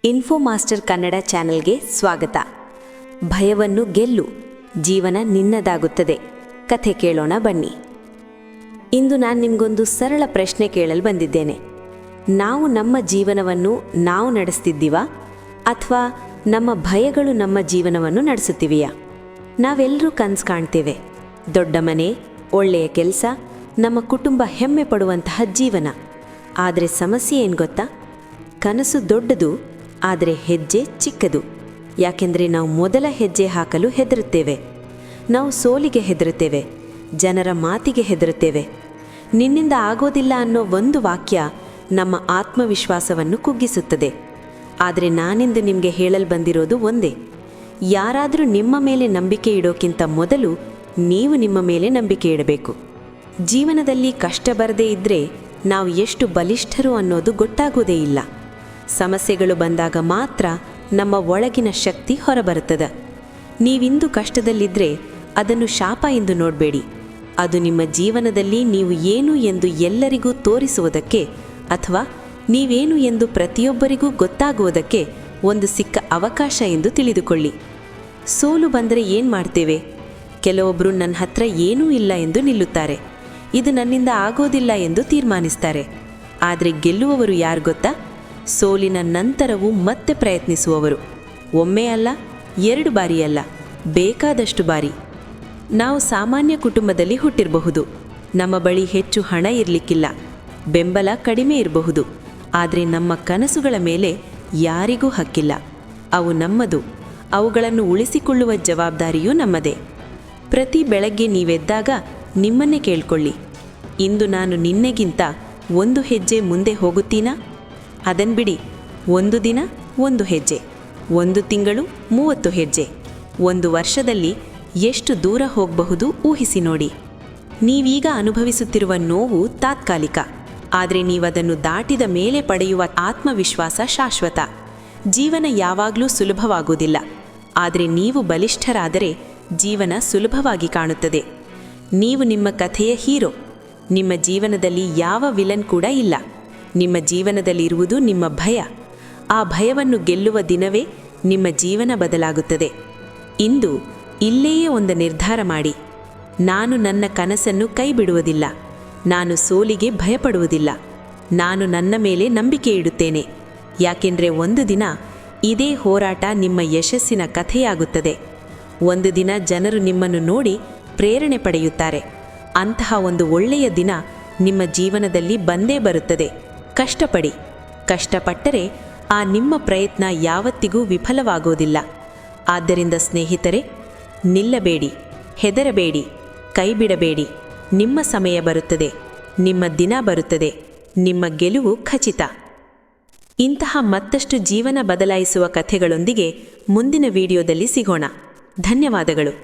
Info master Kannada ಚಾನೆಲ್ಗೆ ಸ್ವಾಗತ. ಭಯವನ್ನು ಗೆಲ್ಲು, ಜೀವನ ನಿನ್ನದಾಗುತ್ತದೆ. ಕಥೆ ಕೇಳೋಣ ಬನ್ನಿ. ಇಂದು ನಾನು ನಿಮಗೊಂದು ಸರಳ ಪ್ರಶ್ನೆ ಕೇಳಲು ಬಂದಿದ್ದೇನೆ. ನಾವು ನಮ್ಮ ಜೀವನವನ್ನು ನಾವು ನಡೆಸ್ತಿದ್ದೀವಾ ಅಥವಾ ನಮ್ಮ ಭಯಗಳು ನಮ್ಮ ಜೀವನವನ್ನು ನಡೆಸುತ್ತಿವೆಯಾ? ನಾವೆಲ್ಲರೂ ಕನಸು ಕಾಣ್ತೇವೆ, ದೊಡ್ಡ ಮನೆ, ಒಳ್ಳೆಯ ಕೆಲಸ, ನಮ್ಮ ಕುಟುಂಬ ಹೆಮ್ಮೆ ಪಡುವಂತಹ ಜೀವನ. ಆದರೆ ಸಮಸ್ಯೆ ಏನು ಗೊತ್ತಾ? ಕನಸು ದೊಡ್ಡದು, ಆದರೆ ಹೆಜ್ಜೆ ಚಿಕ್ಕದು. ಯಾಕೆಂದರೆ ನಾವು ಮೊದಲ ಹೆಜ್ಜೆ ಹಾಕಲು ಹೆದರುತ್ತೇವೆ. ನಾವು ಸೋಲಿಗೆ ಹೆದರುತ್ತೇವೆ, ಜನರ ಮಾತಿಗೆ ಹೆದರುತ್ತೇವೆ. ನಿನ್ನಿಂದ ಆಗೋದಿಲ್ಲ ಅನ್ನೋ ಒಂದು ವಾಕ್ಯ ನಮ್ಮ ಆತ್ಮವಿಶ್ವಾಸವನ್ನು ಕುಗ್ಗಿಸುತ್ತದೆ. ಆದರೆ ನಾನಿಂದು ನಿಮಗೆ ಹೇಳಲು ಬಂದಿರೋದು ಒಂದೇ: ಯಾರಾದರೂ ನಿಮ್ಮ ಮೇಲೆ ನಂಬಿಕೆ ಇಡೋಕ್ಕಿಂತ ಮೊದಲು ನೀವು ನಿಮ್ಮ ಮೇಲೆ ನಂಬಿಕೆ ಇಡಬೇಕು. ಜೀವನದಲ್ಲಿ ಕಷ್ಟ ಬರದೇ ಇದ್ದರೆ ನಾವು ಎಷ್ಟು ಬಲಿಷ್ಠರು ಅನ್ನೋದು ಗೊತ್ತಾಗೋದೇ ಇಲ್ಲ. ಸಮಸ್ಯೆಗಳು ಬಂದಾಗ ಮಾತ್ರ ನಮ್ಮ ಒಳಗಿನ ಶಕ್ತಿ ಹೊರಬರುತ್ತದೆ. ನೀವಿಂದು ಕಷ್ಟದಲ್ಲಿದ್ದರೆ ಅದನ್ನು ಶಾಪ ಎಂದು ನೋಡಬೇಡಿ. ಅದು ನಿಮ್ಮ ಜೀವನದಲ್ಲಿ ನೀವು ಏನು ಎಂದು ಎಲ್ಲರಿಗೂ ತೋರಿಸುವುದಕ್ಕೆ ಅಥವಾ ನೀವೇನು ಎಂದು ಪ್ರತಿಯೊಬ್ಬರಿಗೂ ಗೊತ್ತಾಗುವುದಕ್ಕೆ ಒಂದು ಸಿಕ್ಕ ಅವಕಾಶ ಎಂದು ತಿಳಿದುಕೊಳ್ಳಿ. ಸೋಲು ಬಂದರೆ ಏನು ಮಾಡ್ತೇವೆ? ಕೆಲವೊಬ್ಬರು ನನ್ನ ಹತ್ರ ಏನೂ ಇಲ್ಲ ಎಂದು ನಿಲ್ಲುತ್ತಾರೆ. ಇದು ನನ್ನಿಂದ ಆಗೋದಿಲ್ಲ ಎಂದು ತೀರ್ಮಾನಿಸ್ತಾರೆ. ಆದರೆ ಗೆಲ್ಲುವವರು ಯಾರು ಗೊತ್ತಾ? ಸೋಲಿನ ನಂತರವೂ ಮತ್ತೆ ಪ್ರಯತ್ನಿಸುವವರು. ಒಮ್ಮೆ ಅಲ್ಲ, 2 ಬಾರಿ ಅಲ್ಲ, ಬೇಕಾದಷ್ಟು ಬಾರಿ. ನಾವು ಸಾಮಾನ್ಯ ಕುಟುಂಬದಲ್ಲಿ ಹುಟ್ಟಿರಬಹುದು. ನಮ್ಮ ಬಳಿ ಹೆಚ್ಚು ಹಣ ಇರಲಿಕ್ಕಿಲ್ಲ, ಬೆಂಬಲ ಕಡಿಮೆ ಇರಬಹುದು. ಆದರೆ ನಮ್ಮ ಕನಸುಗಳ ಮೇಲೆ ಯಾರಿಗೂ ಹಕ್ಕಿಲ್ಲ. ಅವು ನಮ್ಮದು. ಅವುಗಳನ್ನು ಉಳಿಸಿಕೊಳ್ಳುವ ಜವಾಬ್ದಾರಿಯೂ ನಮ್ಮದೇ. ಪ್ರತಿ ಬೆಳಗ್ಗೆ ನೀವೆದ್ದಾಗ ನಿಮ್ಮನ್ನೇ ಕೇಳ್ಕೊಳ್ಳಿ, ಇಂದು ನಾನು ನಿನ್ನೆಗಿಂತ 1 ಹೆಜ್ಜೆ ಮುಂದೆ ಹೋಗುತ್ತೀನಾ? ಅದನ್ನು ಬಿಡಿ, 1 ದಿನ 1 ಹೆಜ್ಜೆ, 1 ತಿಂಗಳು 30 ಹೆಜ್ಜೆ, 1 ವರ್ಷದಲ್ಲಿ ಎಷ್ಟು ದೂರ ಹೋಗಬಹುದು ಊಹಿಸಿ ನೋಡಿ. ನೀವೀಗ ಅನುಭವಿಸುತ್ತಿರುವ ನೋವು ತಾತ್ಕಾಲಿಕ, ಆದರೆ ನೀವದನ್ನು ದಾಟಿದ ಮೇಲೆ ಪಡೆಯುವ ಆತ್ಮವಿಶ್ವಾಸ ಶಾಶ್ವತ. ಜೀವನ ಯಾವಾಗಲೂ ಸುಲಭವಾಗುವುದಿಲ್ಲ, ಆದರೆ ನೀವು ಬಲಿಷ್ಠರಾದರೆ ಜೀವನ ಸುಲಭವಾಗಿ ಕಾಣುತ್ತದೆ. ನೀವು ನಿಮ್ಮ ಕಥೆಯ ಹೀರೋ. ನಿಮ್ಮ ಜೀವನದಲ್ಲಿ ಯಾವ ವಿಲನ್ ಕೂಡ ಇಲ್ಲ. ನಿಮ್ಮ ಜೀವನದಲ್ಲಿರುವುದು ನಿಮ್ಮ ಭಯ. ಆ ಭಯವನ್ನು ಗೆಲ್ಲುವ ದಿನವೇ ನಿಮ್ಮ ಜೀವನ ಬದಲಾಗುತ್ತದೆ. ಇಂದು ಇಲ್ಲೇಯೇ ಒಂದು ನಿರ್ಧಾರ ಮಾಡಿ: ನಾನು ನನ್ನ ಕನಸನ್ನು ಕೈ ಬಿಡುವುದಿಲ್ಲ, ನಾನು ಸೋಲಿಗೆ ಭಯಪಡುವುದಿಲ್ಲ, ನಾನು ನನ್ನ ಮೇಲೆ ನಂಬಿಕೆ ಇಡುತ್ತೇನೆ. ಯಾಕೆಂದರೆ ಒಂದು ದಿನ ಇದೇ ಹೋರಾಟ ನಿಮ್ಮ ಯಶಸ್ಸಿನ ಕಥೆಯಾಗುತ್ತದೆ. ಒಂದು ದಿನ ಜನರು ನಿಮ್ಮನ್ನು ನೋಡಿ ಪ್ರೇರಣೆ ಪಡೆಯುತ್ತಾರೆ. ಅಂತಹ ಒಂದು ಒಳ್ಳೆಯ ದಿನ ನಿಮ್ಮ ಜೀವನದಲ್ಲಿ ಬಂದೇ ಬರುತ್ತದೆ. ಕಷ್ಟಪಡಿ. ಕಷ್ಟಪಟ್ಟರೆ ಆ ನಿಮ್ಮ ಪ್ರಯತ್ನ ಯಾವತ್ತಿಗೂ ವಿಫಲವಾಗೋದಿಲ್ಲ. ಆದ್ದರಿಂದ ಸ್ನೇಹಿತರೆ, ನಿಲ್ಲಬೇಡಿ, ಹೆದರಬೇಡಿ, ಕೈ ಬಿಡಬೇಡಿ. ನಿಮ್ಮ ಸಮಯ ಬರುತ್ತದೆ, ನಿಮ್ಮ ದಿನ ಬರುತ್ತದೆ, ನಿಮ್ಮ ಗೆಲುವು ಖಚಿತ. ಇಂತಹ ಮತ್ತಷ್ಟು ಜೀವನ ಬದಲಾಯಿಸುವ ಕಥೆಗಳೊಂದಿಗೆ ಮುಂದಿನ ವಿಡಿಯೋದಲ್ಲಿ ಸಿಗೋಣ. ಧನ್ಯವಾದಗಳು.